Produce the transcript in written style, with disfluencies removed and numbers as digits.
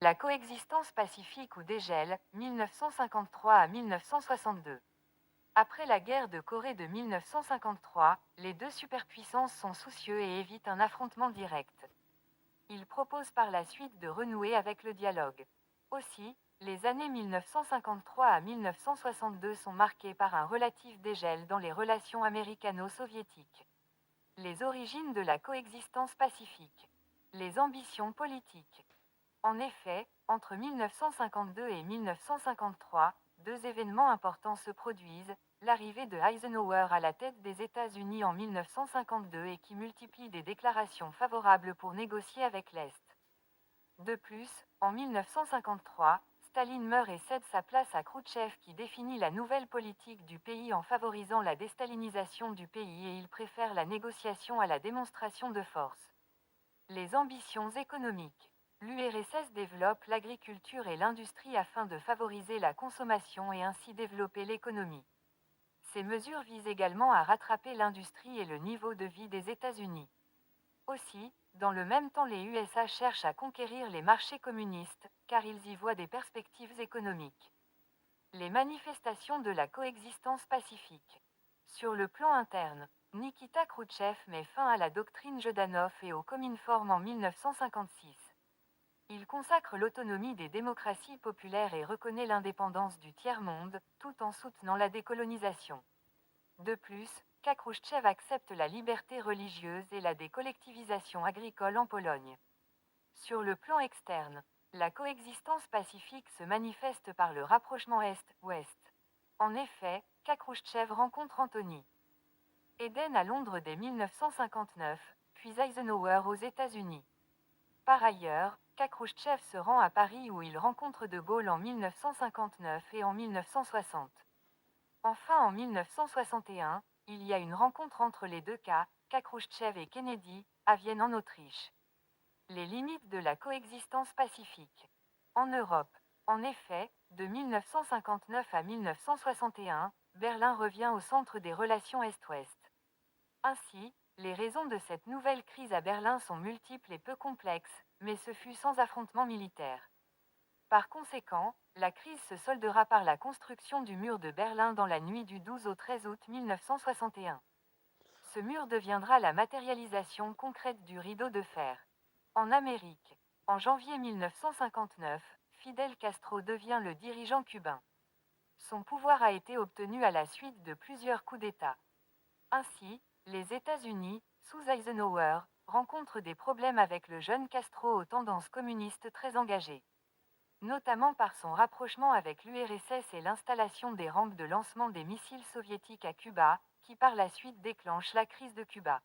La coexistence pacifique ou dégel, 1953 à 1962. Après la guerre de Corée de 1953, les deux superpuissances sont soucieux et évitent un affrontement direct. Ils proposent par la suite de renouer avec le dialogue. Aussi, les années 1953 à 1962 sont marquées par un relatif dégel dans les relations américano-soviétiques. Les origines de la coexistence pacifique. Les ambitions politiques. En effet, entre 1952 et 1953, deux événements importants se produisent, l'arrivée de Eisenhower à la tête des États-Unis en 1952 et qui multiplie des déclarations favorables pour négocier avec l'Est. De plus, en 1953, Staline meurt et cède sa place à Khrouchtchev qui définit la nouvelle politique du pays en favorisant la déstalinisation du pays et il préfère la négociation à la démonstration de force. Les ambitions économiques. L'URSS développe l'agriculture et l'industrie afin de favoriser la consommation et ainsi développer l'économie. Ces mesures visent également à rattraper l'industrie et le niveau de vie des États-Unis. Aussi, dans le même temps les USA cherchent à conquérir les marchés communistes, car ils y voient des perspectives économiques. Les manifestations de la coexistence pacifique. Sur le plan interne, Nikita Khrouchtchev met fin à la doctrine Jdanov et au Cominform en 1956. Il consacre l'autonomie des démocraties populaires et reconnaît l'indépendance du tiers-monde, tout en soutenant la décolonisation. De plus, Khrouchtchev accepte la liberté religieuse et la décollectivisation agricole en Pologne. Sur le plan externe, la coexistence pacifique se manifeste par le rapprochement Est-Ouest. En effet, Khrouchtchev rencontre Anthony Eden à Londres dès 1959, puis Eisenhower aux États-Unis. Par ailleurs, Khrouchtchev se rend à Paris où il rencontre De Gaulle en 1959 et en 1960. Enfin en 1961, il y a une rencontre entre les deux cas, Khrouchtchev et Kennedy, à Vienne en Autriche. Les limites de la coexistence pacifique. En Europe. En effet, de 1959 à 1961, Berlin revient au centre des relations Est-Ouest. Ainsi, les raisons de cette nouvelle crise à Berlin sont multiples et peu complexes, mais ce fut sans affrontement militaire. Par conséquent, la crise se soldera par la construction du mur de Berlin dans la nuit du 12 au 13 août 1961. Ce mur deviendra la matérialisation concrète du rideau de fer. En Amérique, en janvier 1959, Fidel Castro devient le dirigeant cubain. Son pouvoir a été obtenu à la suite de plusieurs coups d'État. Ainsi, les États-Unis, sous Eisenhower, rencontrent des problèmes avec le jeune Castro aux tendances communistes très engagées. Notamment par son rapprochement avec l'URSS et l'installation des rampes de lancement des missiles soviétiques à Cuba, qui par la suite déclenche la crise de Cuba.